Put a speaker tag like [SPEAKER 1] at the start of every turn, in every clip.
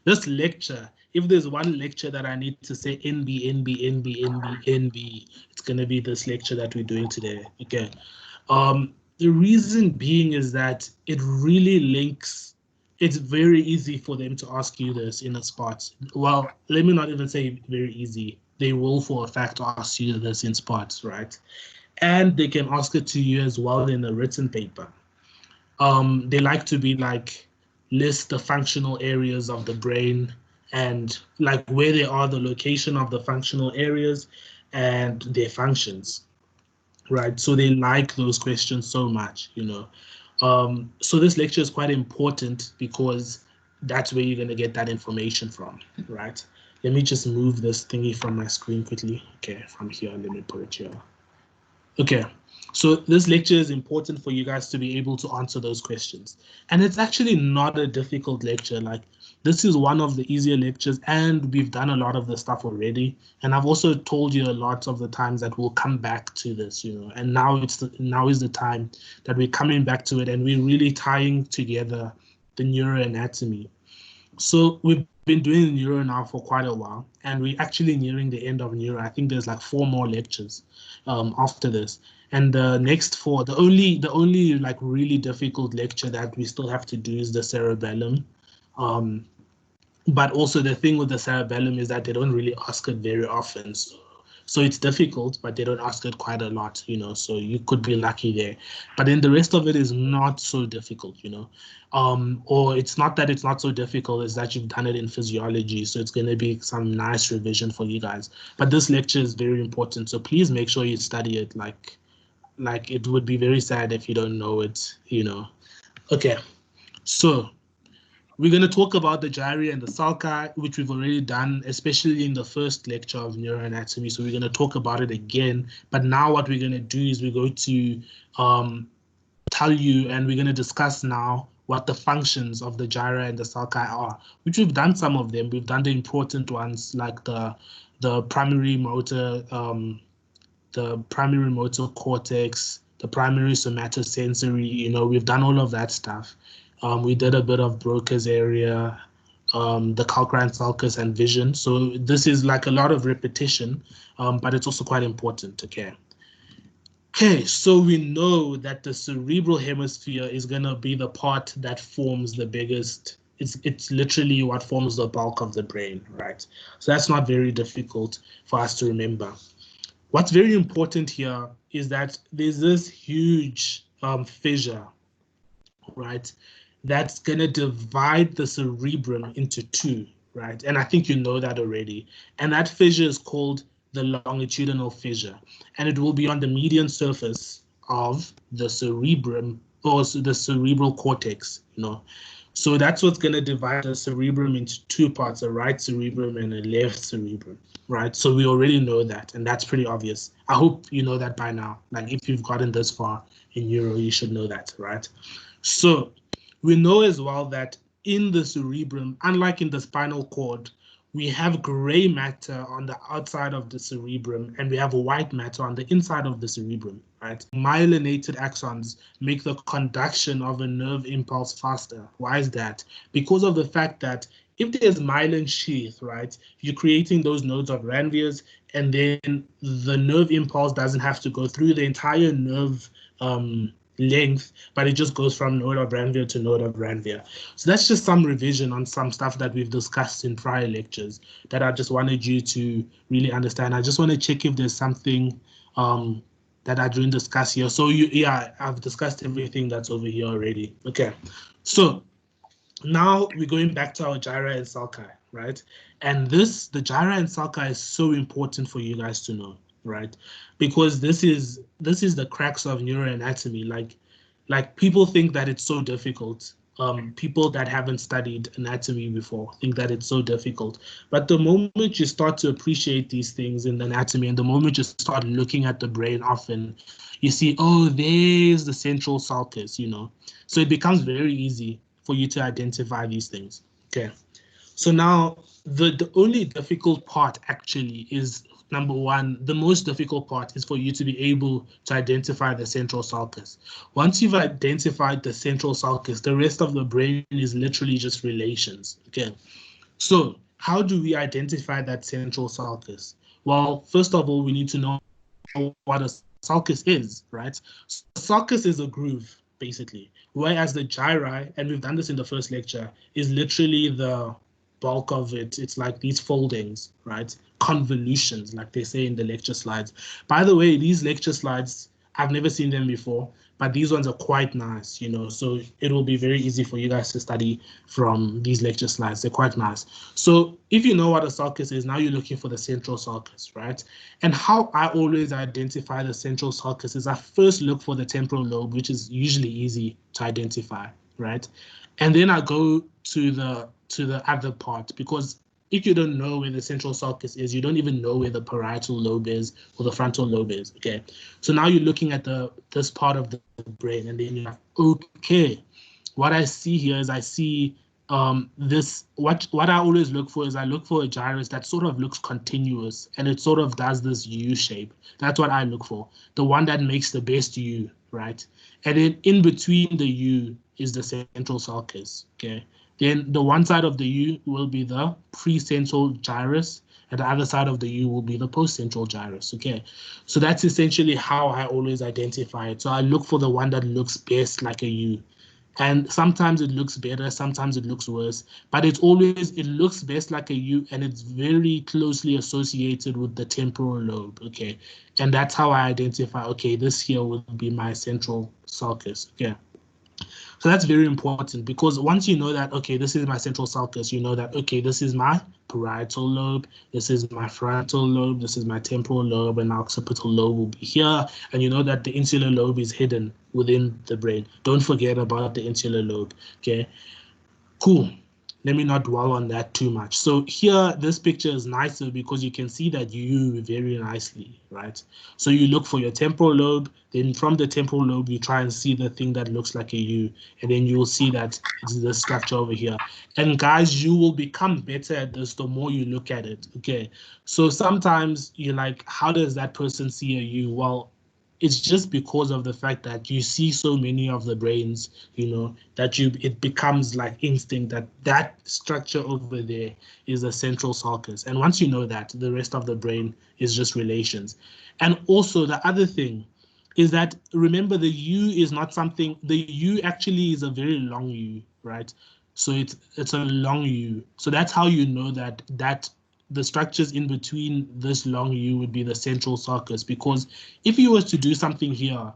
[SPEAKER 1] this lecture, if there's one lecture that I need to say NB, NB, NB, NB, NB, it's going to be this lecture that we're doing today. Okay. The reason being is that it really links. It's very easy for them to ask you this in a spot. Well, let me not even say very easy. They will for a fact ask you this in spots, right? And they can ask it to you as well in a written paper. They like to be like, list the functional areas of the brain and like where they are, the location of the functional areas and their functions, right? So they like those questions so much, you know. So this lecture is quite important because that's where you're going to get that information from, right? Let me just move this thingy from my screen quickly. Okay, from here, let me put it here. Okay, so this lecture is important for you guys to be able to answer those questions. And it's actually not a difficult lecture. Like, this is one of the easier lectures, and we've done a lot of the stuff already. And I've also told you a lot of the times that we'll come back to this, you know, and now is the time that we're coming back to it and we're really tying together the neuroanatomy. So we've been doing neuro now for quite a while, and we're actually nearing the end of neuro. I think there's like 4 more lectures after this. And the next 4, the only like really difficult lecture that we still have to do is the cerebellum. But also the thing with the cerebellum is that they don't really ask it very often. So it's difficult, but they don't ask it quite a lot, you know, so you could be lucky there. But then the rest of it is not so difficult, you know, or it's not that it's not so difficult, it's that you've done it in physiology. So it's going to be some nice revision for you guys. But this lecture is very important. So please make sure you study it. Like it would be very sad if you don't know it, you know. Okay, so we're going to talk about the gyri and the sulci, which we've already done, especially in the first lecture of neuroanatomy. So we're going to talk about it again. But now what we're going to do is we're going to tell you, and we're going to discuss now what the functions of the gyri and the sulci are, which we've done some of them. We've done the important ones like the primary motor, cortex, the primary somatosensory, you know, we've done all of that stuff. We did a bit of Broca's area, the calcarine sulcus and vision. So this is like a lot of repetition, but it's also quite important, okay? Okay, so we know that the cerebral hemisphere is gonna be the part that forms the biggest, it's literally what forms the bulk of the brain, right? So that's not very difficult for us to remember. What's very important here is that there's this huge fissure, right? That's going to divide the cerebrum into 2, right? And I think you know that already. And that fissure is called the longitudinal fissure. And it will be on the median surface of the cerebrum, or the cerebral cortex, you know. So that's what's going to divide the cerebrum into 2 parts, a right cerebrum and a left cerebrum, right? So we already know that, and that's pretty obvious. I hope you know that by now. Like, if you've gotten this far in neuro, you should know that, right? So we know as well that in the cerebrum, unlike in the spinal cord, we have gray matter on the outside of the cerebrum and we have white matter on the inside of the cerebrum, right? Myelinated axons make the conduction of a nerve impulse faster. Why is that? Because of the fact that if there's myelin sheath, right, you're creating those nodes of Ranviers, and then the nerve impulse doesn't have to go through the entire nerve length, but it just goes from node of Ranvier to node of Ranvier. So that's just some revision on some stuff that we've discussed in prior lectures that I just wanted you to really understand. I just want to check if there's something that I didn't discuss here. So yeah, I've discussed everything that's over here already. Okay, so now we're going back to our gyri and sulci, right? And the gyri and sulci is so important for you guys to know, right? Because this is the crux of neuroanatomy. Like people think that it's so difficult. People that haven't studied anatomy before think that it's so difficult. But the moment you start to appreciate these things in anatomy, and the moment you start looking at the brain often, you see, oh, there's the central sulcus, you know. So it becomes very easy for you to identify these things. Okay. So now the only difficult part actually is number one, the most difficult part is for you to be able to identify the central sulcus. Once you've identified the central sulcus, the rest of the brain is literally just relations. Okay, so how do we identify that central sulcus? Well, first of all, we need to know what a sulcus is, right? So sulcus is a groove, basically, whereas the gyri, and we've done this in the first lecture, is literally the bulk of it. It's like these foldings, right? Convolutions, like they say in the lecture slides. By the way, these lecture slides, I've never seen them before, but these ones are quite nice, you know, so it will be very easy for you guys to study from these lecture slides. They're quite nice. So if you know what a sulcus is, now you're looking for the central sulcus, right? And how I always identify the central sulcus is I first look for the temporal lobe, which is usually easy to identify, right? And then I go to the other part, because if you don't know where the central sulcus is, you don't even know where the parietal lobe is or the frontal lobe is. Okay, so now you're looking at this part of the brain, and then you're like, okay, what I see here is I see this. What I always look for is I look for a gyrus that sort of looks continuous, and it sort of does this U shape. That's what I look for, the one that makes the best U, right? And then in between the U is the central sulcus. Okay. Then the one side of the U will be the precentral gyrus, and the other side of the U will be the postcentral gyrus. Okay, so that's essentially how I always identify it. So I look for the one that looks best like a U, and sometimes it looks better, sometimes it looks worse, but it looks best like a U, and it's very closely associated with the temporal lobe. Okay, and that's how I identify, okay, this here will be my central sulcus. Okay. So that's very important, because once you know that, okay, this is my central sulcus, you know that, okay, this is my parietal lobe, this is my frontal lobe, this is my temporal lobe, and my occipital lobe will be here. And you know that the insular lobe is hidden within the brain. Don't forget about the insular lobe, okay? Cool. Let me not dwell on that too much. So here, this picture is nicer because you can see that U very nicely, right? So you look for your temporal lobe, then from the temporal lobe, you try and see the thing that looks like a U, and then you will see that it's the structure over here. And guys, you will become better at this the more you look at it, okay? So sometimes you're like, how does that person see a U? Well, it's just because of the fact that you see so many of the brains, you know, that it becomes like instinct that that structure over there is a central sulcus. And once you know that, the rest of the brain is just relations. And also the other thing is that, remember, the U is not something, the U actually is a very long U, right? So it's a long U. So that's how you know that the structures in between this long U would be the central sulcus, because if you were to do something here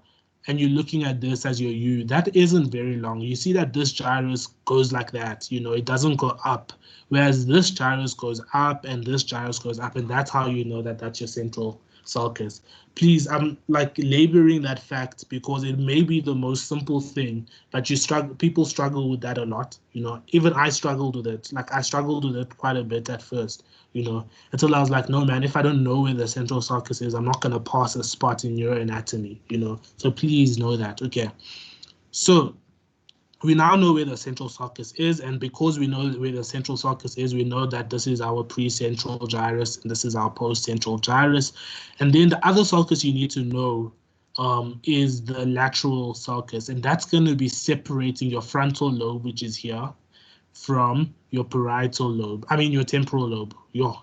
[SPEAKER 1] and you're looking at this as your U, that isn't very long. You see that this gyrus goes like that, you know, it doesn't go up, whereas this gyrus goes up and this gyrus goes up, and that's how you know that that's your central sulcus. Please, I'm like laboring that fact because it may be the most simple thing, but people struggle with that a lot, you know. Even I struggled with it. Like, I struggled with it quite a bit at first, you know, until I was like, no, man, if I don't know where the central sulcus is, I'm not going to pass a spot in neuroanatomy, you know. So please know that. Okay. So we now know where the central sulcus is, and because we know where the central sulcus is, we know that this is our precentral gyrus and this is our postcentral gyrus. And then the other sulcus you need to know is the lateral sulcus, and that's going to be separating your frontal lobe, which is here, from your parietal lobe. I mean your temporal lobe, your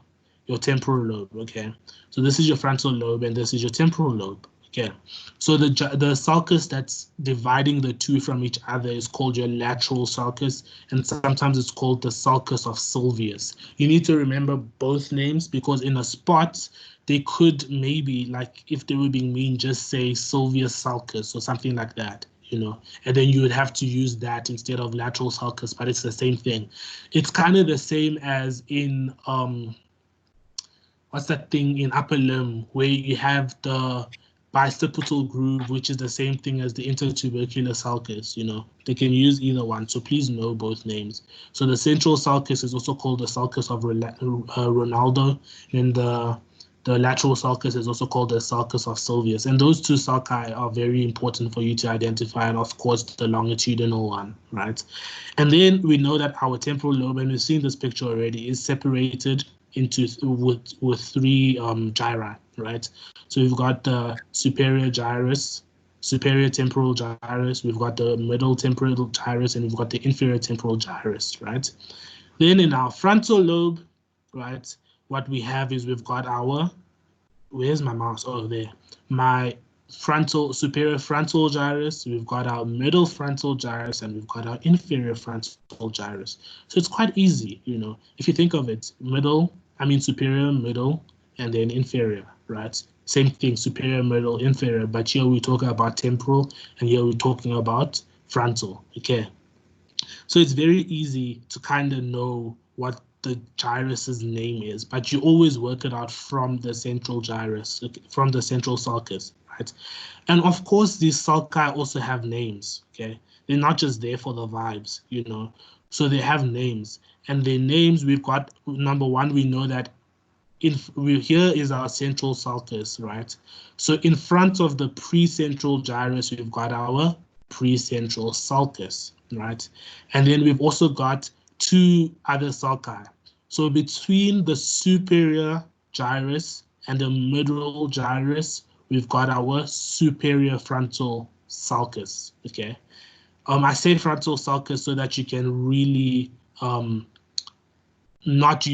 [SPEAKER 1] temporal lobe. Okay, so this is your frontal lobe and this is your temporal lobe. Okay, so the sulcus that's dividing the two from each other is called your lateral sulcus, and sometimes it's called the sulcus of Sylvius. You need to remember both names, because in a spot they could maybe, like, if they were being mean, just say Sylvius sulcus or something like that, you know, and then you would have to use that instead of lateral sulcus, but it's the same thing. It's kind of the same as in what's that thing in upper limb where you have the bicipital groove, which is the same thing as the intertubercular sulcus, you know. They can use either one, so please know both names. So the central sulcus is also called the sulcus of Ronaldo, and the lateral sulcus is also called the sulcus of Sylvius. And those two sulci are very important for you to identify, and of course the longitudinal one, right? And then we know that our temporal lobe, and we've seen this picture already, is separated with three gyri, right? So we've got the superior gyrus, superior temporal gyrus, we've got the middle temporal gyrus, and we've got the inferior temporal gyrus, right? Then in our frontal lobe, right, what we have is we've got our, where's my mouse? Oh, there. My superior frontal gyrus, we've got our middle frontal gyrus, and we've got our inferior frontal gyrus. So it's quite easy, you know, if you think of it, superior, middle, and then inferior, right? Same thing, superior, middle, inferior, but here we're talking about temporal, and here we're talking about frontal, okay? So it's very easy to kind of know what the gyrus's name is, but you always work it out from the central gyrus, from the central sulcus, right? And of course, these sulci also have names, okay? They're not just there for the vibes, you know? So they have names, and their names, we've got, number one, we know that here is our central sulcus, right? So in front of the precentral gyrus, we've got our precentral sulcus, right? And then we've also got two other sulci. So between the superior gyrus and the middle gyrus, we've got our superior frontal sulcus, okay? I say frontal sulcus so that you can really not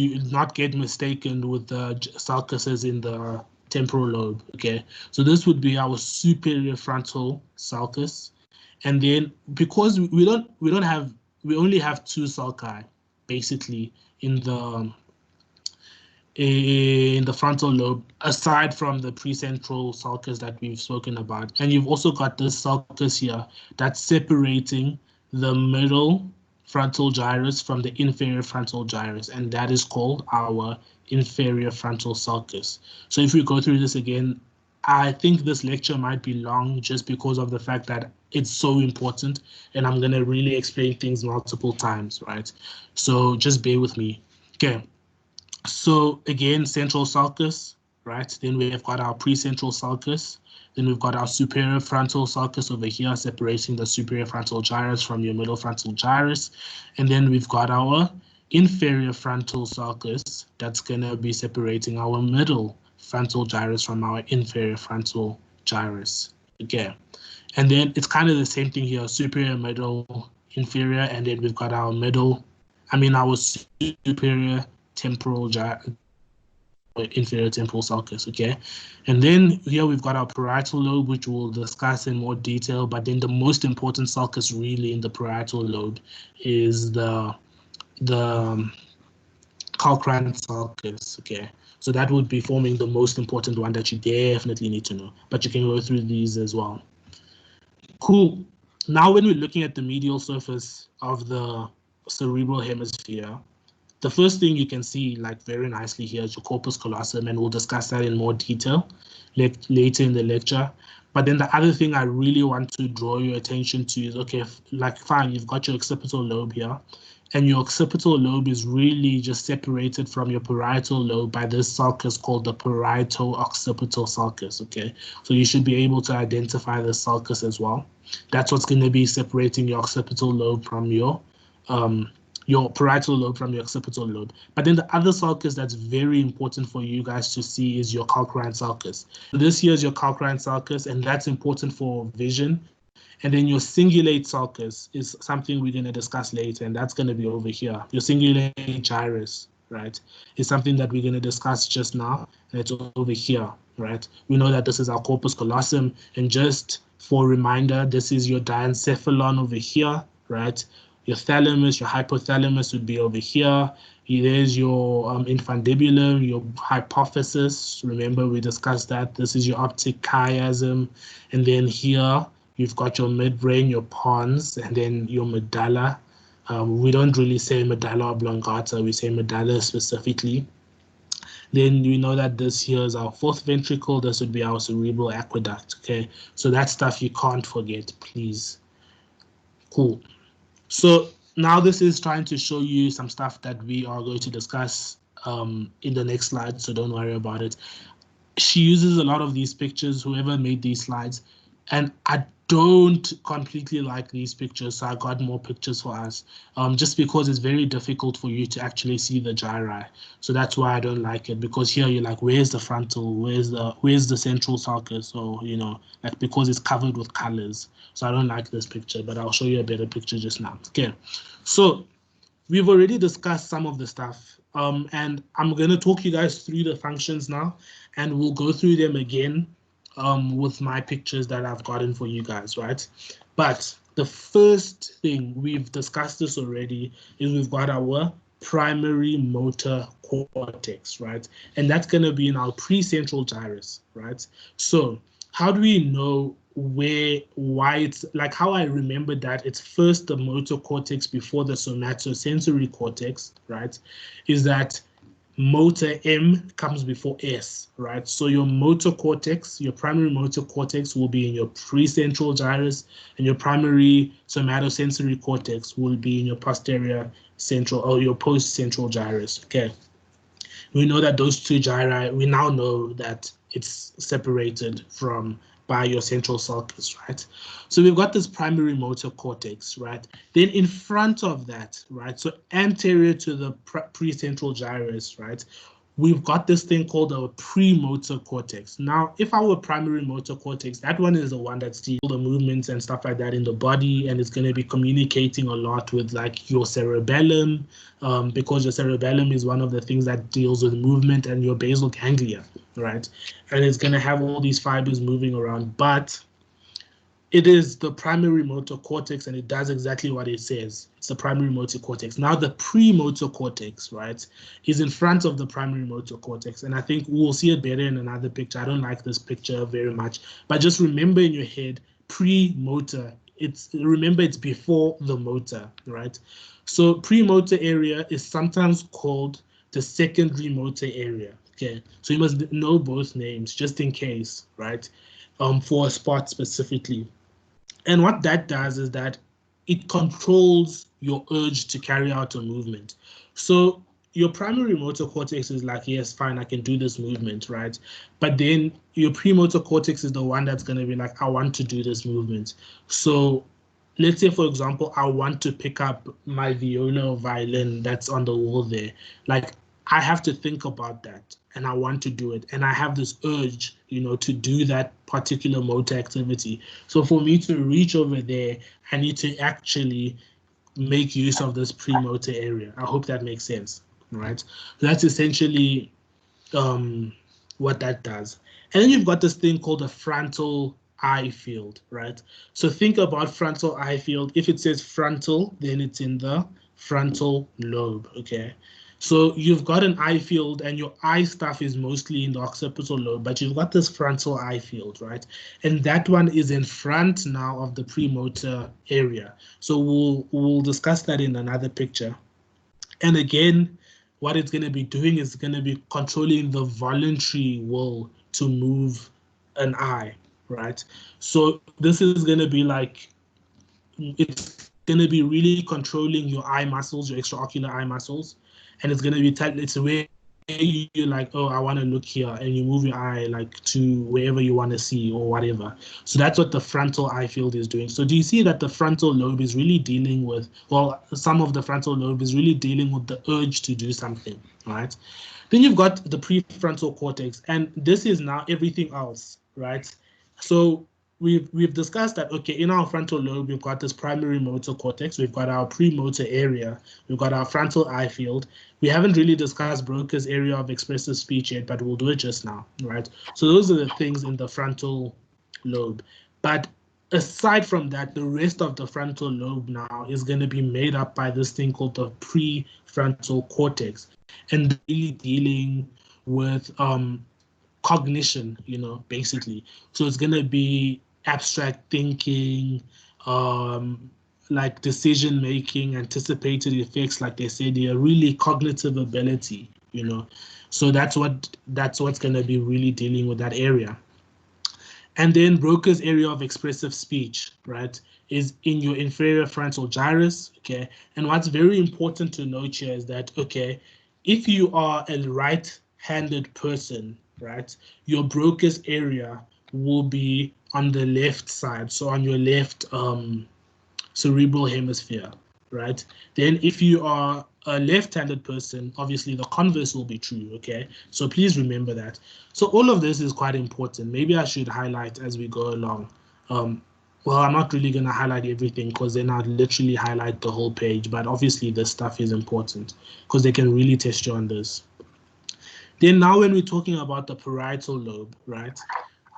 [SPEAKER 1] get mistaken with the sulcuses in the temporal lobe, okay? So this would be our superior frontal sulcus. And then because we only have two sulci basically in the frontal lobe, aside from the precentral sulcus that we've spoken about. And you've also got this sulcus here that's separating the middle frontal gyrus from the inferior frontal gyrus, and that is called our inferior frontal sulcus. So if we go through this again, I think this lecture might be long just because of the fact that it's so important, and I'm going to really explain things multiple times, right? So just bear with me. Okay, so again, central sulcus, right? Then we have got our precentral sulcus. Then we've got our superior frontal sulcus over here, separating the superior frontal gyrus from your middle frontal gyrus. And then we've got our inferior frontal sulcus that's going to be separating our middle frontal gyrus from our inferior frontal gyrus. Okay. And then it's kind of the same thing here, superior, middle, inferior, and then we've got our our superior temporal gyrus, inferior temporal sulcus, okay? And then here we've got our parietal lobe, which we'll discuss in more detail, but then the most important sulcus really in the parietal lobe is the calcarine sulcus, okay? So that would be forming the most important one that you definitely need to know, but you can go through these as well. Cool. Now when we're looking at the medial surface of the cerebral hemisphere, the first thing you can see, like very nicely here, is your corpus callosum, and we'll discuss that in more detail later in the lecture. But then the other thing I really want to draw your attention to is, okay, like fine, you've got your occipital lobe here, and your occipital lobe is really just separated from your parietal lobe by this sulcus called the parieto-occipital sulcus, okay? So you should be able to identify the sulcus as well. That's what's going to be separating your occipital lobe from your parietal lobe from your occipital lobe. But then the other sulcus that's very important for you guys to see is your calcarine sulcus. So this here is your calcarine sulcus, and that's important for vision. And then your cingulate sulcus is something we're going to discuss later, and that's going to be over here. Your cingulate gyrus, right, is something that we're going to discuss just now, and it's over here, right? We know that this is our corpus callosum, and just for a reminder, this is your diencephalon over here, right? Your thalamus, your hypothalamus would be over here. There's your infundibulum, your hypophysis. Remember, we discussed that. This is your optic chiasm. And then here, you've got your midbrain, your pons, and then your medulla. We don't really say medulla oblongata, we say medulla specifically. Then you know that this here is our fourth ventricle. This would be our cerebral aqueduct, okay? So that stuff you can't forget, please. Cool. So now this is trying to show you some stuff that we are going to discuss in the next slide, so don't worry about it. She uses a lot of these pictures, whoever made these slides, and I don't completely like these pictures, so I got more pictures for us, just because it's very difficult for you to actually see the gyri. So that's why I don't like it, because here you're like, where's the frontal, where's the central sulcus, or like, because it's covered with colors. So I don't like this picture, but I'll show you a better picture just now. Okay, so we've already discussed some of the stuff, and I'm going to talk you guys through the functions now, and we'll go through them again with my pictures that I've gotten for you guys, right? But the first thing, we've discussed this already, is we've got our primary motor cortex, right? And that's going to be in our precentral gyrus, right? So how do we know why it's like, how I remember that it's first the motor cortex before the somatosensory cortex, right? Is that motor M comes before S, right? So your motor cortex, your primary motor cortex will be in your precentral gyrus, and your primary somatosensory cortex will be in your posterior central or your post-central gyrus, okay? We know that those two gyri, we now know that it's separated by your central sulcus, right? So we've got this primary motor cortex, right? Then in front of that, right, so anterior to the precentral gyrus, right, we've got this thing called our premotor cortex. Now, if our primary motor cortex, that one is the one that sees all the movements and stuff like that in the body, and it's going to be communicating a lot with like your cerebellum, because your cerebellum is one of the things that deals with movement, and your basal ganglia, right? And it's going to have all these fibers moving around, but it is the primary motor cortex, and it does exactly what it says. It's the primary motor cortex. Now the premotor cortex, right, is in front of the primary motor cortex, and I think we'll see it better in another picture. I don't like this picture very much, but just remember in your head, premotor, remember it's before the motor, right? So premotor area is sometimes called the secondary motor area, okay? So you must know both names just in case, right? For a spot specifically. And what that does is that it controls your urge to carry out a movement. So your primary motor cortex is like, yes, fine, I can do this movement, right? But then your premotor cortex is the one that's going to be like, I want to do this movement. So let's say, for example, I want to pick up my viola or violin that's on the wall there. Like, I have to think about that, and I want to do it, and I have this urge, to do that particular motor activity. So for me to reach over there, I need to actually make use of this premotor area. I hope that makes sense, right? So that's essentially what that does. And then you've got this thing called a frontal eye field, right? So think about frontal eye field. If it says frontal, then it's in the frontal lobe, okay? So you've got an eye field, and your eye stuff is mostly in the occipital lobe, but you've got this frontal eye field, right? And that one is in front now of the premotor area. So we'll discuss that in another picture. And again, what it's going to be doing is going to be controlling the voluntary will to move an eye, right? So this is going to be like, it's going to be really controlling your eye muscles, your extraocular eye muscles. And it's going to be it's where you're like, oh, I want to look here, and you move your eye like to wherever you want to see or whatever. So that's what the frontal eye field is doing. So do you see that the frontal lobe is really dealing with, well, some of the frontal lobe is really dealing with the urge to do something, right? Then you've got the prefrontal cortex, and this is now everything else, right? So we've discussed that, okay, in our frontal lobe, we've got this primary motor cortex, we've got our premotor area, we've got our frontal eye field. We haven't really discussed Broca's area of expressive speech yet, but we'll do it just now, right? So those are the things in the frontal lobe. But aside from that, the rest of the frontal lobe now is going to be made up by this thing called the prefrontal cortex, and really dealing with cognition, basically. So it's going to be abstract thinking, like decision making, anticipated effects, like they said here, really cognitive ability, So that's what's going to be really dealing with that area. And then Broca's area of expressive speech, right, is in your inferior frontal gyrus, okay? And what's very important to note here is that, okay, if you are a right-handed person, right, your Broca's area will be on the left side, so on your left cerebral hemisphere, right? Then if you are a left-handed person, obviously the converse will be true, okay? So please remember that. So all of this is quite important. Maybe I should highlight as we go along. Well, I'm not really going to highlight everything because then I'd literally highlight the whole page, but obviously this stuff is important because they can really test you on this. Then now when we're talking about the parietal lobe, right?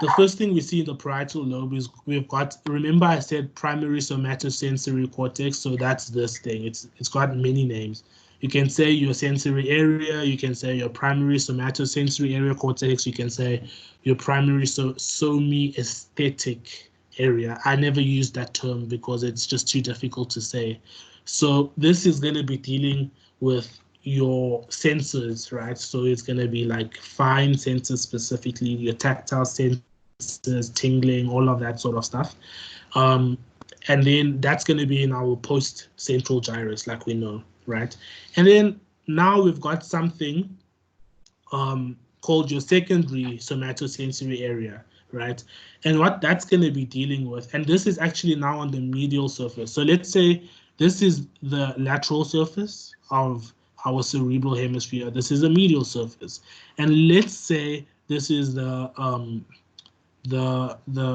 [SPEAKER 1] The first thing we see in the parietal lobe is we've got, remember I said primary somatosensory cortex, so that's this thing. It's got many names. You can say your sensory area, you can say your primary somatosensory area cortex, you can say your primary somi-aesthetic area. I never use that term because it's just too difficult to say. So this is going to be dealing with your sensors, right? So it's going to be like fine sensors, specifically your tactile sensors, tingling, all of that sort of stuff. And then that's going to be in our post-central gyrus, like we know, right? And then now we've got something called your secondary somatosensory area, right? And what that's going to be dealing with, and this is actually now on the medial surface. So let's say this is the lateral surface of our cerebral hemisphere. This is a medial surface. And let's say this is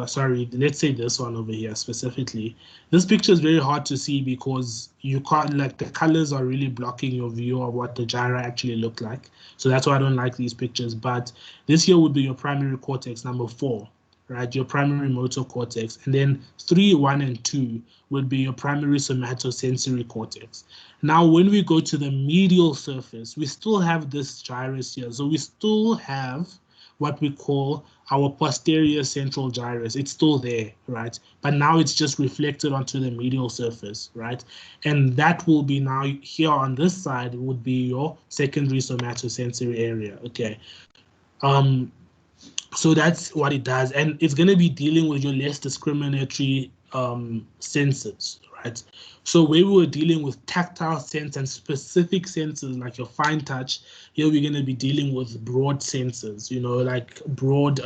[SPEAKER 1] sorry, let's say this one over here specifically. This picture is very hard to see because you can't, like, the colors are really blocking your view of what the gyra actually look like. So that's why I don't like these pictures. But this here would be your primary cortex, number 4, right? Your primary motor cortex. And then 3, 1, and 2 would be your primary somatosensory cortex. Now, when we go to the medial surface, we still have this gyrus here. So we still have what we call our posterior central gyrus. It's still there, right? But now it's just reflected onto the medial surface, right? And that will be now here on this side would be your secondary somatosensory area, okay? So that's what it does. And it's going to be dealing with your less discriminatory senses, right? So where we were dealing with tactile sense and specific senses like your fine touch, here we're going to be dealing with broad senses, you know, like broad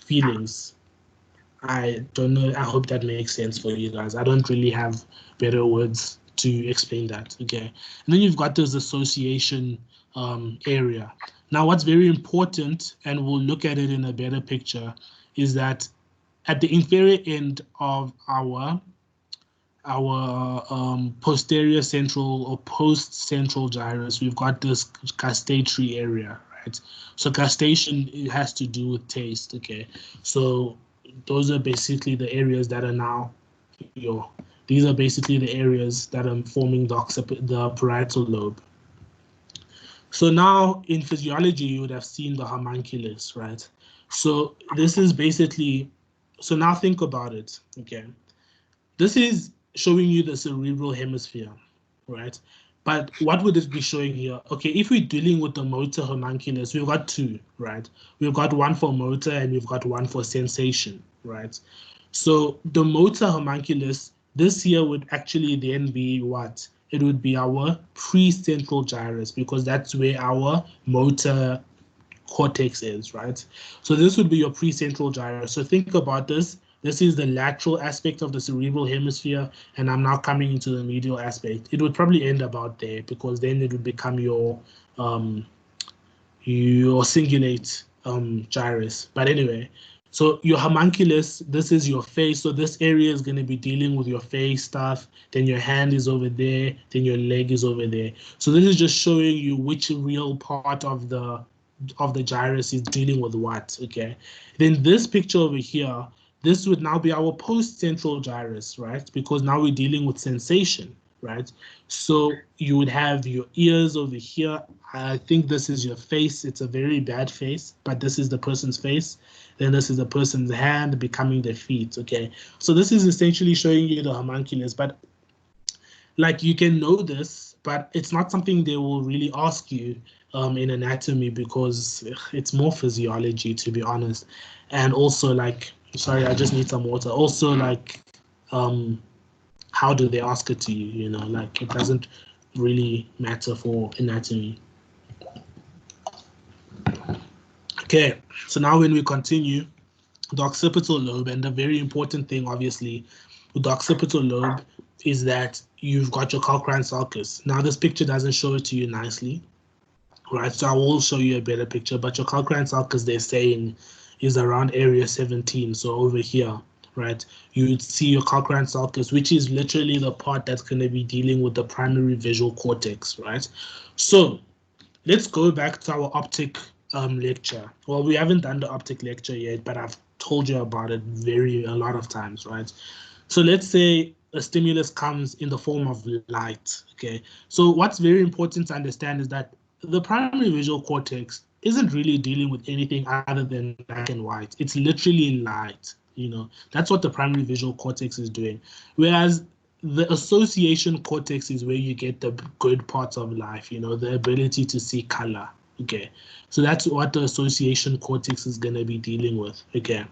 [SPEAKER 1] feelings. I don't know. I hope that makes sense for you guys. I don't really have better words to explain that, okay? And then you've got this association area. Now, what's very important, and we'll look at it in a better picture, is that at the inferior end of our posterior central or post-central gyrus, we've got this gustatory area, right? So gustation, it has to do with taste, okay? So those are basically the areas that are now, these are basically the areas that are forming the parietal lobe. So now in physiology, you would have seen the homunculus, right? So this is basically, so now think about it, okay? This is showing you the cerebral hemisphere, right? But what would it be showing here? Okay, if we're dealing with the motor homunculus, we've got 2, right? We've got one for motor and we've got one for sensation, right? So the motor homunculus, this here would actually then be what? It would be our pre-central gyrus because that's where our motor cortex is, right? So this would be your pre-central gyrus. So think about this. This is the lateral aspect of the cerebral hemisphere, and I'm now coming into the medial aspect. It would probably end about there because then it would become your cingulate gyrus. But anyway, so your homunculus, this is your face. So this area is going to be dealing with your face stuff. Then your hand is over there. Then your leg is over there. So this is just showing you which real part of the gyrus is dealing with what, okay? Then this picture over here, this would now be our post-central gyrus, right? Because now we're dealing with sensation, right? So you would have your ears over here. I think this is your face. It's a very bad face, but this is the person's face. Then this is the person's hand becoming their feet, okay? So this is essentially showing you the homunculus, but like you can know this, but it's not something they will really ask you in anatomy because it's more physiology, to be honest. And also like, sorry, I just need some water. Also like, how do they ask it to you? You know, like it doesn't really matter for anatomy. Okay, so now when we continue, the occipital lobe, and the very important thing, obviously, with the occipital lobe is that you've got your calcarine sulcus. Now, this picture doesn't show it to you nicely, right? So I will show you a better picture, but your calcarine sulcus, they're saying, is around area 17, so over here, right? You would see your calcarine sulcus, which is literally the part that's going to be dealing with the primary visual cortex, right? So let's go back to our optic lecture. Well, we haven't done the optic lecture yet, but I've told you about it a lot of times, right? So let's say a stimulus comes in the form of light, okay? So what's very important to understand is that the primary visual cortex isn't really dealing with anything other than black and white. It's literally light, you know? That's what the primary visual cortex is doing. Whereas the association cortex is where you get the good parts of life, you know, the ability to see color, okay? So that's what the association cortex is going to be dealing with, okay?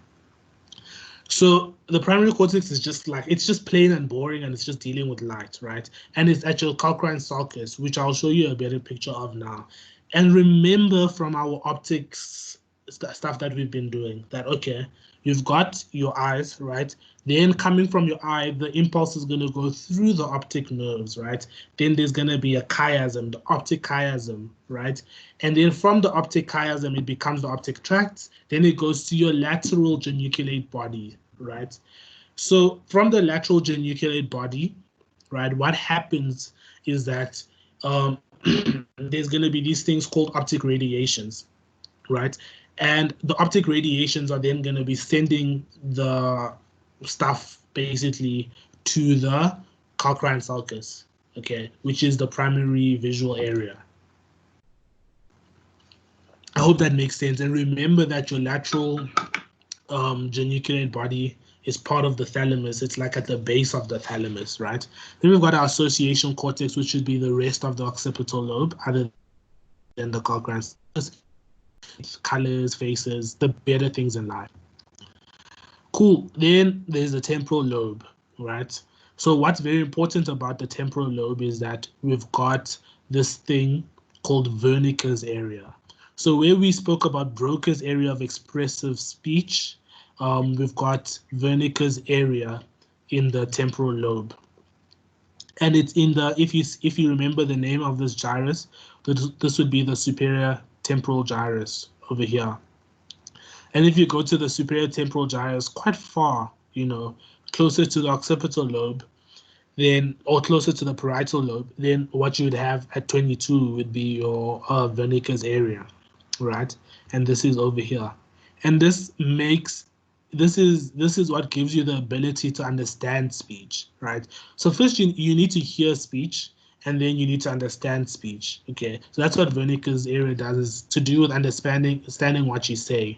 [SPEAKER 1] So the primary cortex is just like, it's just plain and boring, and it's just dealing with light, right? And it's at your calcarine sulcus, which I'll show you a better picture of now. And remember from our optics stuff that we've been doing that, okay, you've got your eyes, right? Then coming from your eye, the impulse is going to go through the optic nerves, right? Then there's going to be a chiasm, the optic chiasm, right? And then from the optic chiasm, it becomes the optic tract. Then it goes to your lateral geniculate body, right? So from the lateral geniculate body, right, what happens is that there's going to be these things called optic radiations, right? And the optic radiations are then going to be sending the stuff basically to the calcarine sulcus, okay, which is the primary visual area. I hope that makes sense. And remember that your lateral geniculate body is part of the thalamus. It's like at the base of the thalamus, right? Then we've got our association cortex, which would be the rest of the occipital lobe, other than the calcarine sulcus. Colors, faces, the better things in life. Cool. Then there's the temporal lobe, right? So what's very important about the temporal lobe is that we've got this thing called Wernicke's area. So where we spoke about Broca's area of expressive speech, we've got Wernicke's area in the temporal lobe. And it's in the, if you remember the name of this gyrus, this would be the superior temporal gyrus over here. And if you go to the superior temporal gyrus quite far, you know, closer to the occipital lobe, then, or closer to the parietal lobe, then what you would have at 22 would be your Wernicke's area, right? And this is over here. And this is what gives you the ability to understand speech, right? So first you need to hear speech, and then you need to understand speech, okay? So that's what Wernicke's area does, is to do with understanding what you say.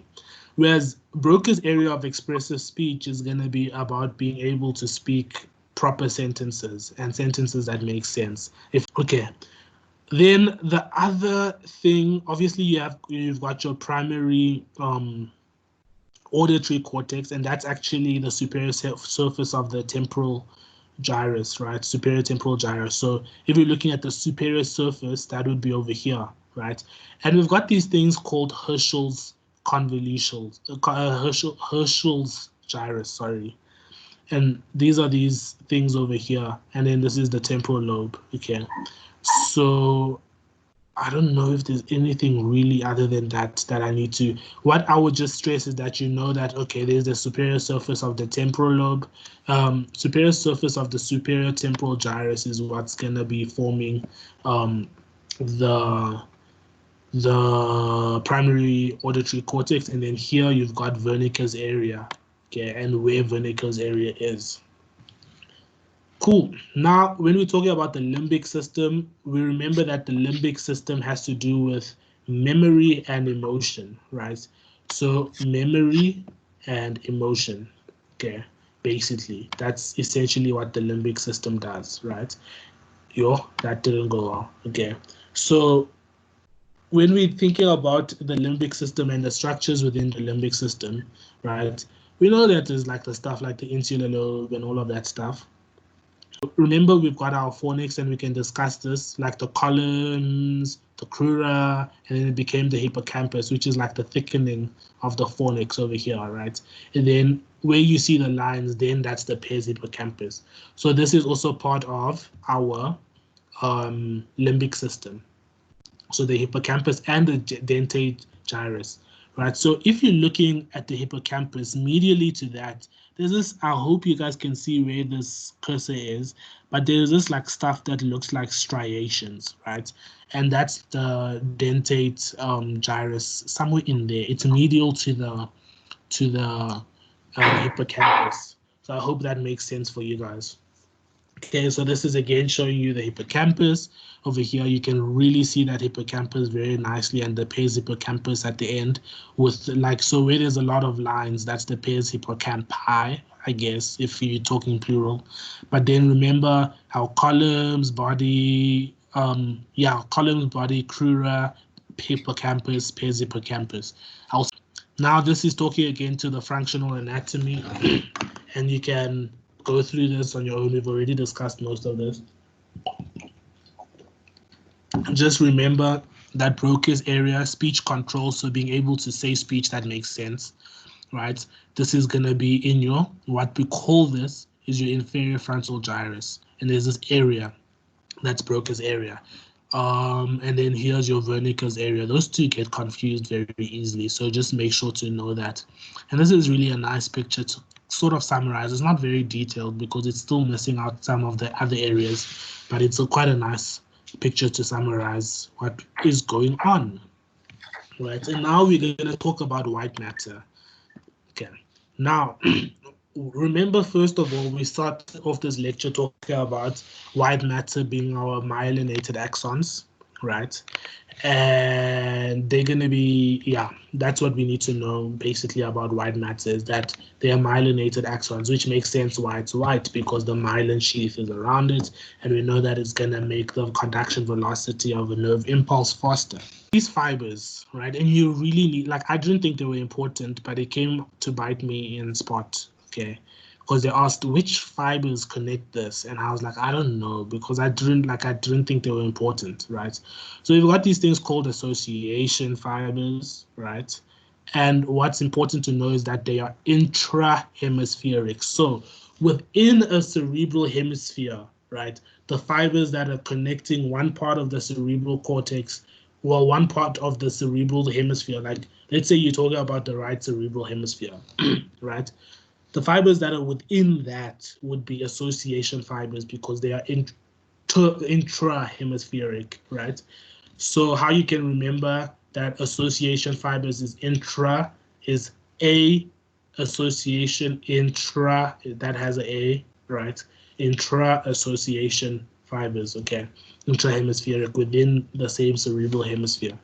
[SPEAKER 1] Whereas Broca's area of expressive speech is going to be about being able to speak proper sentences and sentences that make sense. Okay. Then the other thing, obviously you've got your primary auditory cortex, and that's actually the superior surface of the temporal gyrus, right? Superior temporal gyrus. So if you're looking at the superior surface, that would be over here, right? And we've got these things called Herschel's convolutions, Herschel's gyrus, sorry. And these are these things over here, and then this is the temporal lobe, okay? So I don't know if there's anything really other than that I need to. What I would just stress is that you know that, okay, there's the superior surface of the temporal lobe. Superior surface of the superior temporal gyrus is what's going to be forming the primary auditory cortex. And then here you've got Wernicke's area, okay, and where Wernicke's area is. Cool. Now, when we're talking about the limbic system, we remember that the limbic system has to do with memory and emotion, right? So memory and emotion, okay, basically. That's essentially what the limbic system does, right? That didn't go well, okay. So when we're thinking about the limbic system and the structures within the limbic system, right, we know that there's like the stuff like the insular lobe and all of that stuff. Remember, we've got our phonics, and we can discuss this, like the columns, the crura, and then it became the hippocampus, which is like the thickening of the fornix over here, right? And then where you see the lines, then that's the pes hippocampus. So this is also part of our limbic system. So the hippocampus and the dentate gyrus, right? So if you're looking at the hippocampus, medially to that, there's this, I hope you guys can see where this cursor is, but there's this like stuff that looks like striations, right? And that's the dentate gyrus, somewhere in there. It's medial to the hippocampus. So I hope that makes sense for you guys. Okay, so this is again showing you the hippocampus. Over here, you can really see that hippocampus very nicely, and the pes hippocampus at the end with like, so where there's a lot of lines, that's the pes hippocampi, I guess, if you're talking plural. But then remember how columns, body, columns, body, crura, hippocampus, pes hippocampus. Now this is talking again to the functional anatomy, and you can go through this on your own. We've already discussed most of this. Just remember that Broca's area, speech control, so being able to say speech that makes sense, right? This is going to be in your, what we call this is your inferior frontal gyrus. And there's this area, that's Broca's area. And then here's your Wernicke's area. Those two get confused very easily, so just make sure to know that. And this is really a nice picture to sort of summarize. It's not very detailed because it's still missing out some of the other areas, but it's quite a nice picture to summarize what is going on, right? And now we're going to talk about white matter. Okay, now remember, first of all, we start off this lecture talking about white matter being our myelinated axons, right? And they're going to be, yeah, that's what we need to know basically about white matter, is that they are myelinated axons, which makes sense why it's white, because the myelin sheath is around it, and we know that it's going to make the conduction velocity of a nerve impulse faster. These fibers, right, and you really need, like, I didn't think they were important, but it came to bite me in spot, okay? Because they asked which fibers connect this, and I was like, I don't know, because I didn't think they were important, right? So we've got these things called association fibers, right? And what's important to know is that they are intrahemispheric. So within a cerebral hemisphere, right, the fibers that are connecting one part of the cerebral cortex, well, one part of the cerebral hemisphere, like let's say you're talking about the right cerebral hemisphere, right? The fibers that are within that would be association fibers because they are intrahemispheric, right? So how you can remember that association fibers is intra, is A, association intra, that has an A, right? Intra-association fibers, okay? Intrahemispheric, within the same cerebral hemisphere.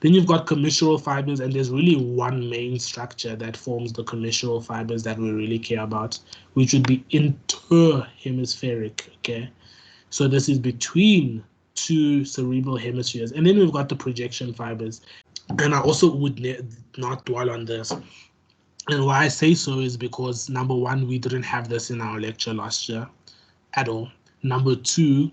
[SPEAKER 1] Then you've got commissural fibers, and there's really one main structure that forms the commissural fibers that we really care about, which would be interhemispheric, okay? So this is between two cerebral hemispheres. And then we've got the projection fibers. And I also would not dwell on this. And why I say so is because, number one, we didn't have this in our lecture last year at all. Number two,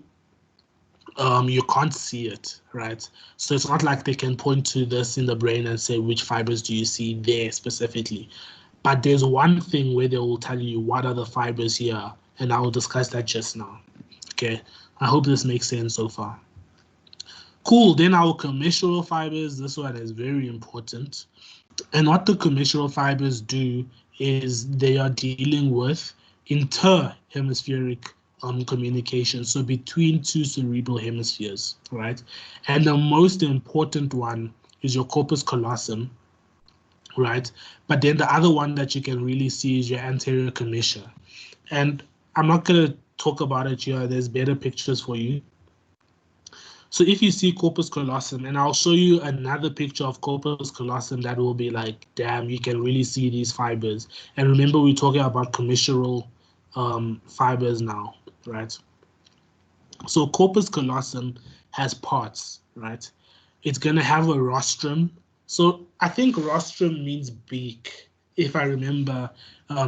[SPEAKER 1] you can't see it, right? So it's not like they can point to this in the brain and say, which fibers do you see there specifically? But there's one thing where they will tell you what are the fibers here, and I will discuss that just now. Okay, I hope this makes sense so far. Cool, then our commissural fibers, this one is very important. And what the commissural fibers do is they are dealing with interhemispheric communication, so between two cerebral hemispheres, right? And the most important one is your corpus callosum, right? But then the other one that you can really see is your anterior commissure. And I'm not going to talk about it here. There's better pictures for you. So if you see corpus callosum, and I'll show you another picture of corpus callosum that will be like, damn, you can really see these fibers. And remember, we're talking about commissural fibers now, right? So corpus callosum has parts, right? It's going to have a rostrum. So I think rostrum means beak. if I remember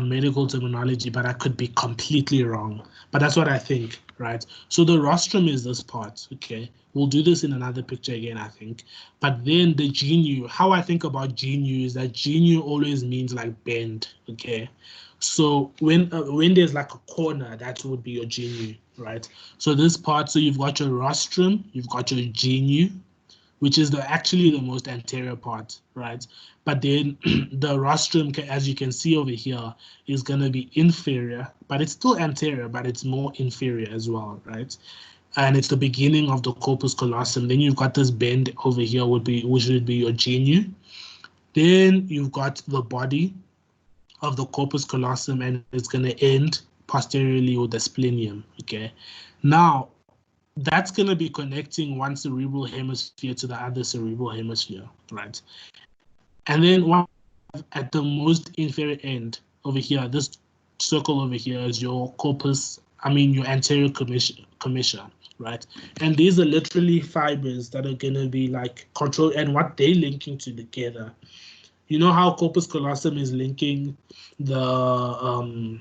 [SPEAKER 1] medical terminology, but I could be completely wrong. But that's what I think, right? So the rostrum is this part, okay? We'll do this in another picture again, I think. But then the genu, how I think about genu is that genu always means like bend, okay? So when there's like a corner, that would be your genu, right? So this part, so you've got your rostrum, you've got your genu, which is actually the most anterior part, right? But then the rostrum, as you can see over here, is going to be inferior, but it's still anterior, but it's more inferior as well, right? And it's the beginning of the corpus callosum. Then you've got this bend over here, which would be your genu. Then you've got the body of the corpus callosum, and it's going to end posteriorly with the splenium, okay? Now, that's going to be connecting one cerebral hemisphere to the other cerebral hemisphere, right? And then at the most inferior end over here, this circle over here is your corpus, your anterior commissure, right? And these are literally fibers that are going to be like control, and what they're linking together. You know how corpus callosum is linking the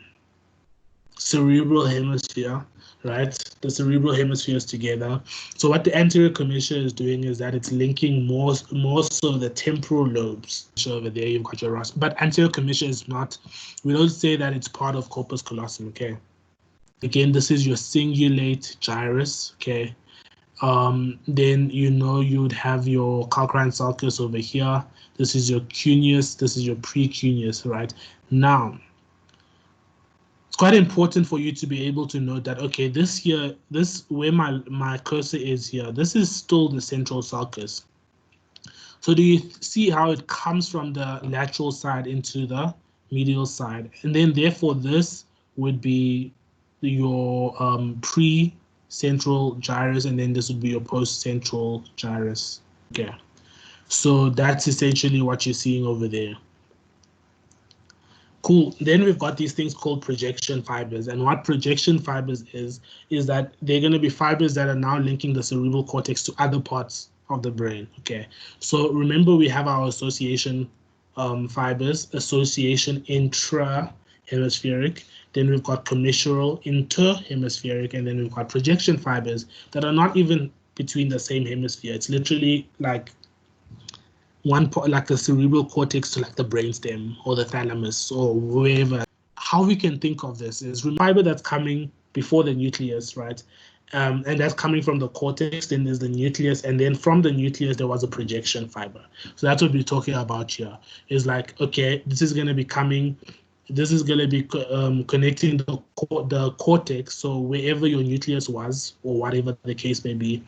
[SPEAKER 1] cerebral hemisphere, right? The cerebral hemispheres together. So what the anterior commissure is doing is that it's linking more so the temporal lobes. So over there you've got your rostrum, but anterior commissure is not. We don't say that it's part of corpus callosum. Okay. Again, this is your cingulate gyrus. Okay. Then you would have your calcarine sulcus over here. This is your cuneus. This is your precuneus, right? Now, it's quite important for you to be able to know that, okay, this where my cursor is here, this is still the central sulcus. So do you see how it comes from the lateral side into the medial side? And then therefore this would be your pre-central gyrus, and then this would be your post-central gyrus. Okay. So that's essentially what you're seeing over there. Cool. Then we've got these things called projection fibers. And what projection fibers is that they're going to be fibers that are now linking the cerebral cortex to other parts of the brain. Okay. So remember, we have our association fibers, association intrahemispheric. Then we've got commissural interhemispheric, and then we've got projection fibers that are not even between the same hemisphere. It's literally like one part, like the cerebral cortex to like the brainstem or the thalamus or wherever. How we can think of this is fiber that's coming before the nucleus, right? And that's coming from the cortex. Then there's the nucleus, and then from the nucleus there was a projection fiber. So that's what we're talking about here. Is like, okay, this is going to be coming. This is going to be connecting the cortex. So wherever your nucleus was, or whatever the case may be,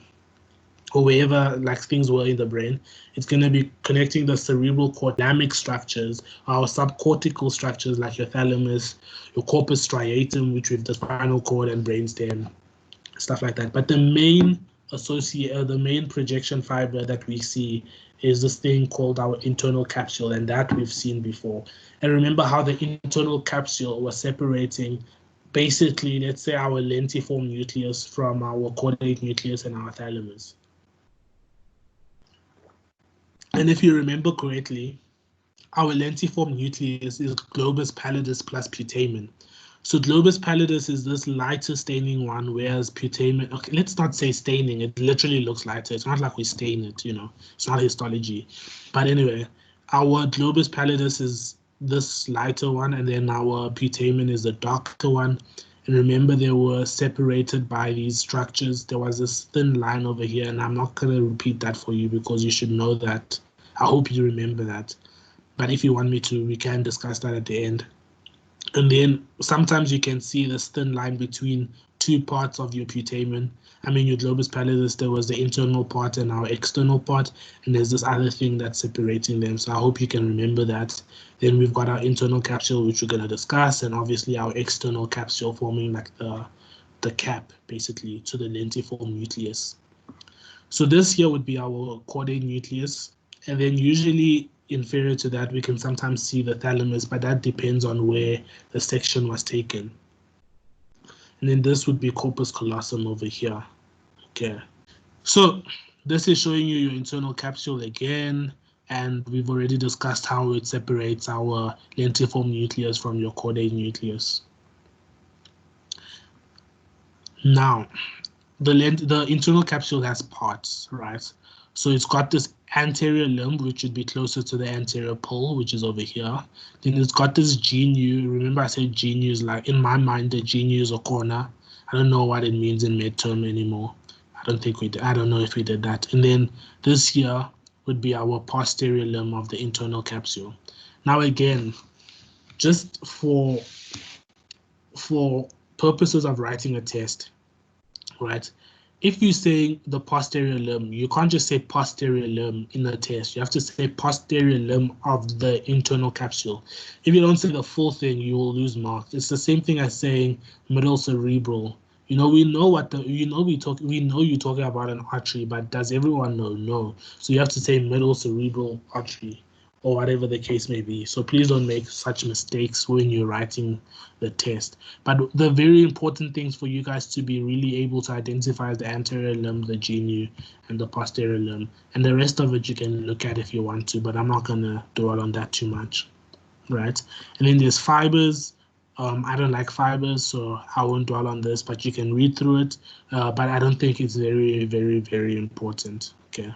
[SPEAKER 1] or wherever like things were in the brain, it's going to be connecting the cerebral cortical structures, our subcortical structures like your thalamus, your corpus striatum, which with the spinal cord and brainstem, stuff like that. But the main projection fiber that we see is this thing called our internal capsule, and that we've seen before. And remember how the internal capsule was separating basically, let's say, our lentiform nucleus from our caudate nucleus and our thalamus. And if you remember correctly, our lentiform nucleus is globus pallidus plus putamen. So globus pallidus is this lighter staining one, whereas putamen, okay, let's not say staining, it literally looks lighter. It's not like we stain it, it's not histology. But anyway, our globus pallidus is this lighter one, and then our putamen is the darker one. And remember, they were separated by these structures. There was this thin line over here, and I'm not going to repeat that for you because you should know that. I hope you remember that. But if you want me to, we can discuss that at the end. And then sometimes you can see this thin line between two parts of your putamen. Your globus pallidus, there was the internal part and our external part, and there's this other thing that's separating them. So I hope you can remember that. Then we've got our internal capsule, which we're going to discuss, and obviously our external capsule forming like the cap, basically, to the lentiform nucleus. So this here would be our caudate nucleus, and then usually inferior to that, we can sometimes see the thalamus, but that depends on where the section was taken. And then this would be corpus callosum over here. Okay. So this is showing you your internal capsule again. and we've already discussed how it separates our lentiform nucleus from your caudate nucleus. Now, the internal capsule has parts, right? So it's got this anterior limb, which would be closer to the anterior pole, which is over here. Then it's got this genu. Remember I said genu is like, in my mind, the genu is a corner. I don't know what it means in midterm anymore. I don't know if we did that. And then this here would be our posterior limb of the internal capsule. Now again, just for purposes of writing a test, right? If you say the posterior limb, you can't just say posterior limb in the test. You have to say posterior limb of the internal capsule. If you don't say the full thing, you will lose marks. It's the same thing as saying middle cerebral. You know, we know you're talking about an artery, but does everyone know? No. So you have to say middle cerebral artery, or whatever the case may be. So please don't make such mistakes when you're writing the test. But the very important things for you guys to be really able to identify is the anterior limb, the genu, and the posterior limb. And the rest of it you can look at if you want to, but I'm not gonna dwell on that too much, right? And then there's fibers. I don't like fibers, so I won't dwell on this, but you can read through it. But I don't think it's very, very, very important, okay?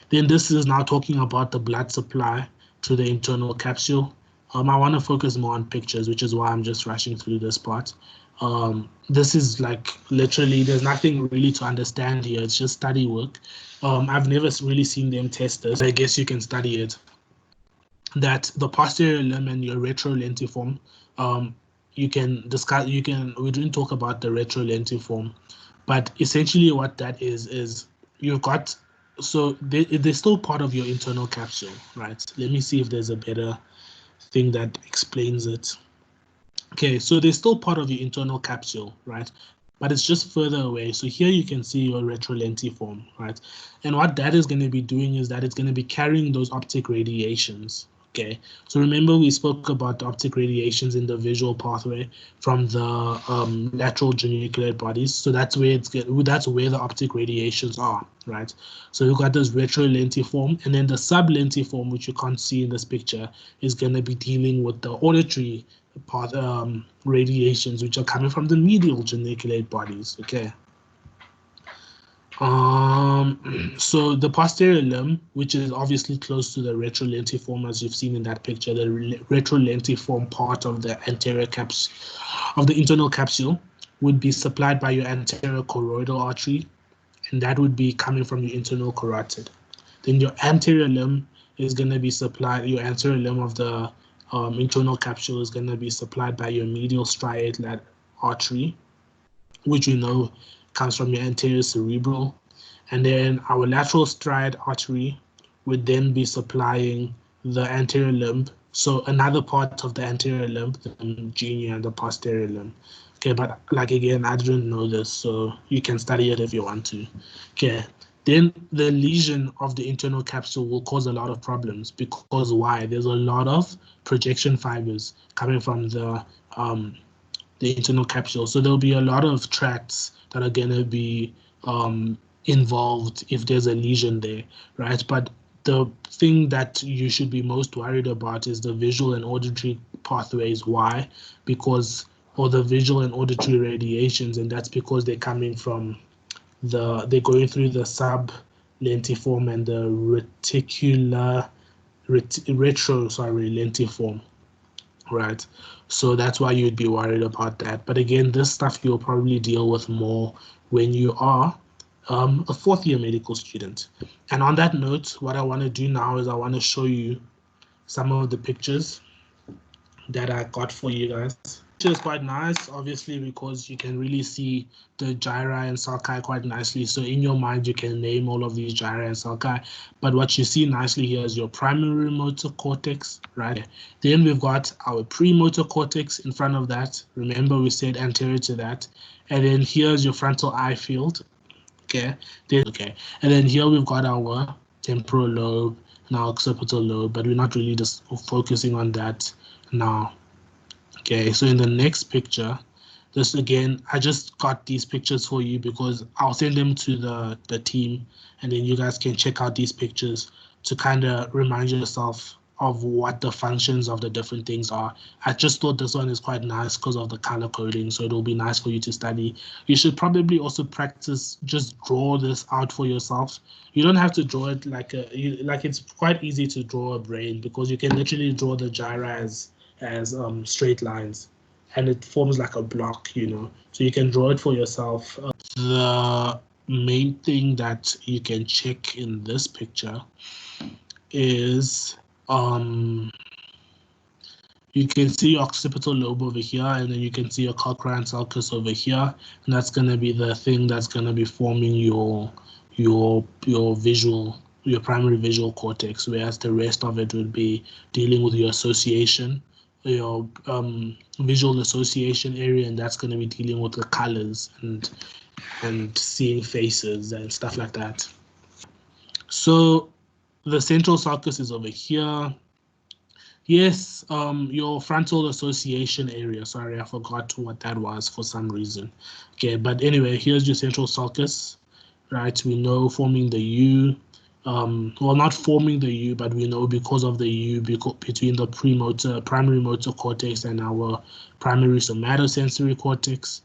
[SPEAKER 1] Then this is now talking about the blood supply to the internal capsule. I want to focus more on pictures, which is why I'm just rushing through this part. This is like literally, there's nothing really to understand here. It's just study work. I've never really seen them test this. I guess you can study it. That the posterior limb and your retrolentiform, we didn't talk about the retrolentiform, but essentially what that is you've got, so they're still part of your internal capsule, right? Let me see if there's a better thing that explains it. Okay, so they're still part of your internal capsule, right? But it's just further away. So here you can see your retrolentiform, right? And what that is going to be doing is that it's going to be carrying those optic radiations. Okay, so remember we spoke about the optic radiations in the visual pathway from the lateral geniculate bodies. So that's where the optic radiations are, right? So you've got this retrolentiform, and then the sublentiform, which you can't see in this picture, is going to be dealing with the auditory part radiations, which are coming from the medial geniculate bodies. Okay. So the posterior limb, which is obviously close to the retrolentiform, as you've seen in that picture, the retrolentiform part of the anterior capsule, of the internal capsule, would be supplied by your anterior choroidal artery, and that would be coming from your internal carotid. Then your anterior limb is going to be supplied, your anterior limb of the internal capsule is going to be supplied by your medial striate artery, which we know comes from your anterior cerebral. And then our lateral striate artery would then be supplying the anterior limb. So another part of the anterior limb, the genu and the posterior limb. Okay, but like again, I didn't know this, so you can study it if you want to. Okay, then the lesion of the internal capsule will cause a lot of problems, because why? There's a lot of projection fibers coming from the internal capsule. So there'll be a lot of tracts that are going to be involved if there's a lesion there, right? But the thing that you should be most worried about is the visual and auditory pathways. Why? Because, or the visual and auditory radiations, and that's because they're coming from they're going through the sublentiform and the retrolentiform, right? So that's why you'd be worried about that. But again, this stuff you'll probably deal with more when you are a fourth-year medical student. And on that note, what I want to do now is I want to show you some of the pictures that I got for you guys. Which is quite nice, obviously, because you can really see the gyri and sulci quite nicely. So in your mind, you can name all of these gyri and sulci. But what you see nicely here is your primary motor cortex, right? Then we've got our premotor cortex in front of that. Remember, we said anterior to that. And then here's your frontal eye field. Okay. And then here we've got our temporal lobe and our occipital lobe, but we're not really just focusing on that now. Okay, so in the next picture, this again, I just got these pictures for you because I'll send them to the team, and then you guys can check out these pictures. to kind of remind yourself of what the functions of the different things are. I just thought this one is quite nice because of the color coding, so it'll be nice for you to study. You should probably also practice, just draw this out for yourself. You don't have to draw it like it's quite easy to draw a brain, because you can literally draw the gyra as straight lines, and it forms like a block, you know, so you can draw it for yourself. The main thing that you can check in this picture is you can see your occipital lobe over here, and then you can see your calcarine sulcus over here, and that's going to be the thing that's going to be forming your primary visual cortex, whereas the rest of it would be dealing with your association, your visual association area, and that's going to be dealing with the colors and seeing faces and stuff like that. So the central sulcus is over here. Yes, your frontal association area. Sorry, I forgot what that was for some reason. Okay, but anyway, here's your central sulcus, right? We know forming the U. Well, not forming the U, but we know because of the U between the primary motor cortex and our primary somatosensory cortex.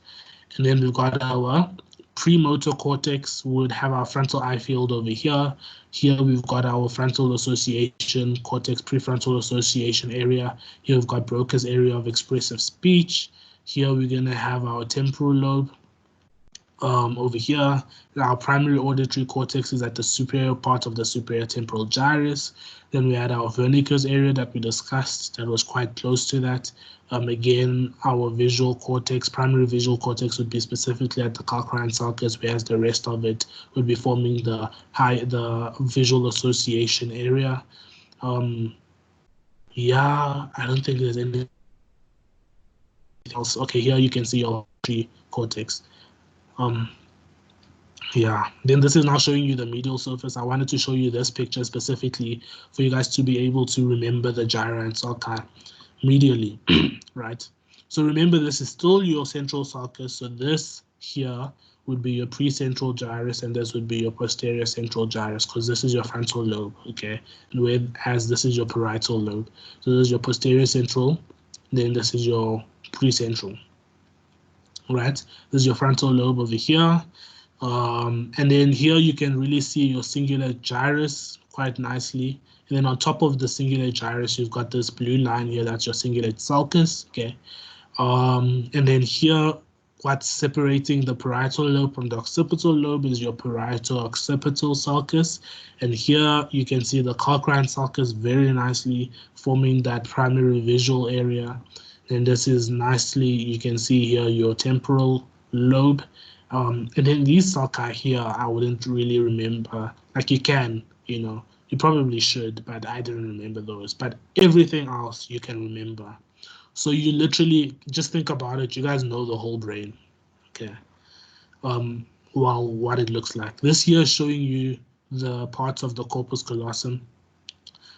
[SPEAKER 1] And then we've got our premotor cortex, would have our frontal eye field over here. Here we've got our frontal association cortex, prefrontal association area. Here we've got Broca's area of expressive speech. Here we're going to have our temporal lobe. Over here, our primary auditory cortex is at the superior part of the superior temporal gyrus. Then we had our Wernicke's area that we discussed, that was quite close to that. Again, our visual cortex, primary visual cortex, would be specifically at the calcarine sulcus, whereas the rest of it would be forming the visual association area. Yeah, I don't think there's anything else. Okay, here you can see your cortex. Yeah, then this is now showing you the medial surface. I wanted to show you this picture specifically for you guys to be able to remember the gyra and sulci medially, right? So remember, this is still your central sulcus. So this here would be your precentral gyrus, and this would be your posterior central gyrus, because this is your frontal lobe, okay? Whereas this is your parietal lobe. So this is your posterior central, then this is your precentral. Right, this is your frontal lobe over here, and then here you can really see your cingulate gyrus quite nicely, and then on top of the cingulate gyrus you've got this blue line here, that's your cingulate sulcus, okay? And then here, what's separating the parietal lobe from the occipital lobe is your parietal occipital sulcus, and here you can see the calcarine sulcus very nicely forming that primary visual area. And this is nicely, you can see here your temporal lobe. And then these sulci here, I wouldn't really remember. Like you can, you know, you probably should, but I didn't remember those. But everything else you can remember. So you literally just think about it. You guys know the whole brain, okay? Well, what it looks like. This here is showing you the parts of the corpus callosum.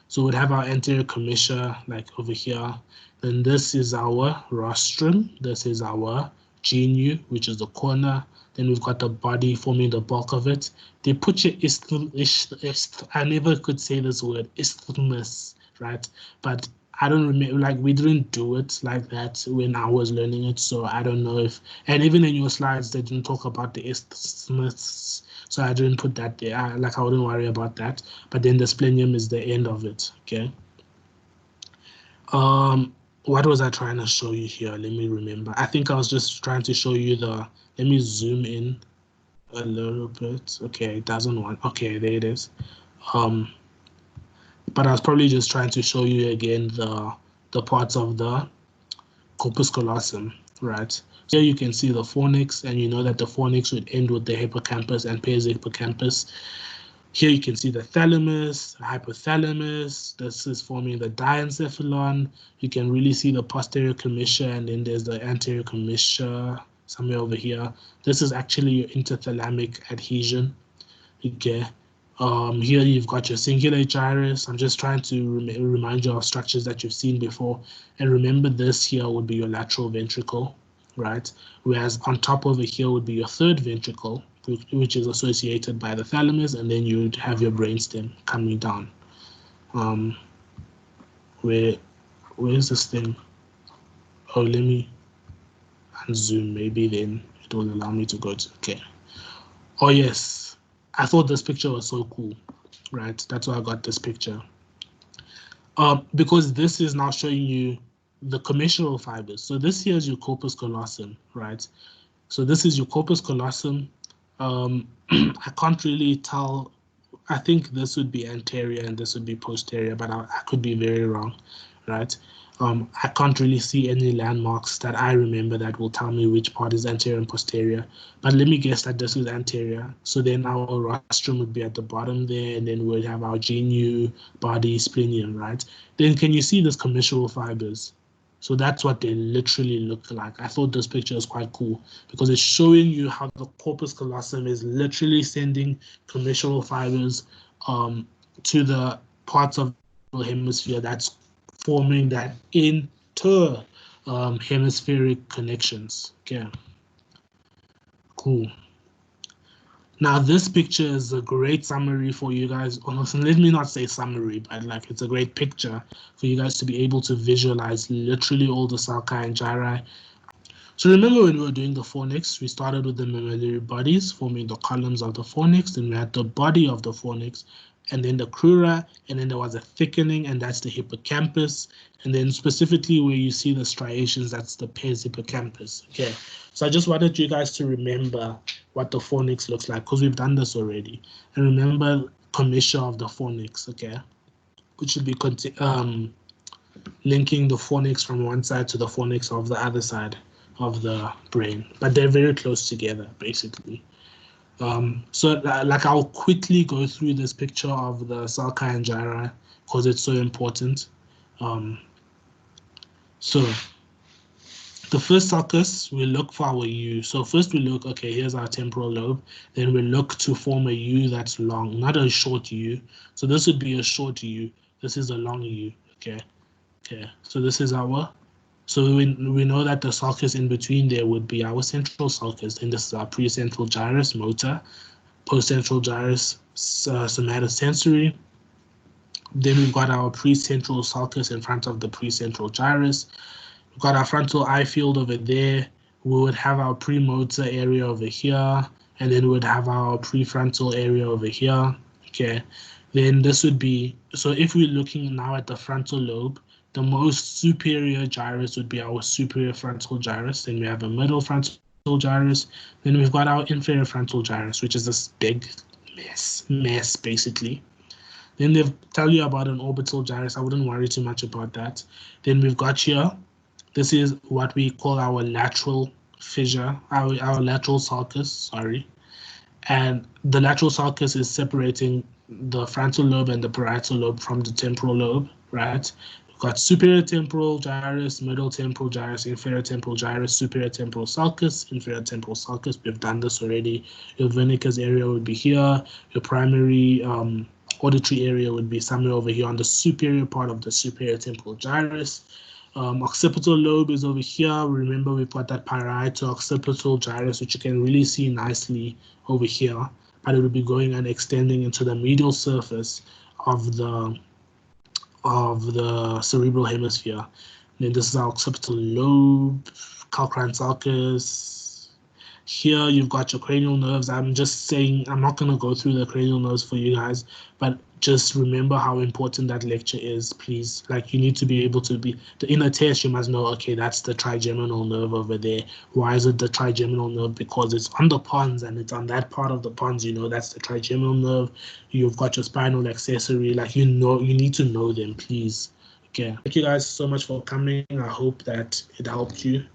[SPEAKER 1] So we'd have our anterior commissure like over here. Then this is our rostrum. This is our genu, which is the corner. Then we've got the body forming the bulk of it. They put your I never could say this word, isthmus, right? But I don't remember, like we didn't do it like that when I was learning it. So I don't know if, and even in your slides, they didn't talk about the isthmus. So I didn't put that there. I wouldn't worry about that. But then the splenium is the end of it, okay? What was I trying to show you here? Let me remember. I think I was just trying to show you let me zoom in a little bit. Okay, it doesn't want, okay, there it is. But I was probably just trying to show you again the parts of the corpus callosum, right? Here you can see the fornix, and you know that the fornix would end with the hippocampus and pars hippocampus. Here you can see the thalamus, the hypothalamus. This is forming the diencephalon. You can really see the posterior commissure, and then there's the anterior commissure somewhere over here. This is actually your interthalamic adhesion. Okay. Here you've got your cingulate gyrus. I'm just trying to remind you of structures that you've seen before. And remember, this here would be your lateral ventricle, right? Whereas on top over here would be your third ventricle, which is associated by the thalamus, and then you'd have your brainstem coming down. Where's this thing? Oh, let me unzoom, maybe then it will allow me to go to, okay. Oh yes, I thought this picture was so cool, right? That's why I got this picture. Because this is now showing you the commissural fibers. So this here is your corpus callosum, right? So this is your corpus callosum. I can't really tell. I think this would be anterior and this would be posterior, but I could be very wrong, right? I can't really see any landmarks that I remember that will tell me which part is anterior and posterior, but let me guess that this is anterior. So then our rostrum would be at the bottom there, and then we'd have our genu, body, splenium, right? Then can you see this commissural fibers? So that's what they literally look like. I thought this picture is quite cool because it's showing you how the corpus callosum is literally sending commissural fibers to the parts of the hemisphere that's forming that hemispheric connections. Okay, cool. Now this picture is a great summary for you guys. Honestly, let me not say summary, but like it's a great picture for you guys to be able to visualize literally all the sulci and gyri. So remember when we were doing the fornix, we started with the mammillary bodies forming the columns of the fornix, then we had the body of the fornix, and then the crura, and then there was a thickening, and that's the hippocampus, and then specifically where you see the striations, that's the pes hippocampus. Okay, so I just wanted you guys to remember what the fornix looks like because we've done this already, and remember commissure of the fornix. Okay, which should be linking the fornix from one side to the fornix of the other side of the brain, but they're very close together basically. So like I'll quickly go through this picture of the sulci and gyri because it's so important. So the first sulcus, we look for our U. So first we look, okay, here's our temporal lobe. Then we look to form a U that's long, not a short U. So this would be a short U. This is a long U, okay? Okay, so this is our, so we know that the sulcus in between there would be our central sulcus, and this is our precentral gyrus motor, postcentral gyrus somatosensory. Then we've got our precentral sulcus in front of the precentral gyrus. We've got our frontal eye field over there. We would have our premotor area over here, and then we'd have our prefrontal area over here. Okay, then this would be, so if we're looking now at the frontal lobe, the most superior gyrus would be our superior frontal gyrus. Then we have a middle frontal gyrus. Then we've got our inferior frontal gyrus, which is this big mess basically. Then they tell you about an orbital gyrus. I wouldn't worry too much about that. Then we've got here, this is what we call our lateral fissure, our lateral sulcus, sorry. And the lateral sulcus is separating the frontal lobe and the parietal lobe from the temporal lobe, right? Got superior temporal gyrus, middle temporal gyrus, inferior temporal gyrus, superior temporal sulcus, inferior temporal sulcus. We've done this already. Your Wernicke's area would be here. Your primary auditory area would be somewhere over here on the superior part of the superior temporal gyrus. Occipital lobe is over here. Remember, we've got that parietal occipital gyrus, which you can really see nicely over here, but it will be going and extending into the medial surface of the cerebral hemisphere. Then this is our occipital lobe, calcarine sulcus. Here you've got your cranial nerves. I'm just saying, I'm not going to go through the cranial nerves for you guys, but just remember how important that lecture is, please. Like, you need to be able to be, in a test, you must know, okay, that's the trigeminal nerve over there. Why is it the trigeminal nerve? Because it's on the pons, and it's on that part of the pons, you know, that's the trigeminal nerve. You've got your spinal accessory, like, you know, you need to know them, please. Okay, thank you guys so much for coming. I hope that it helped you.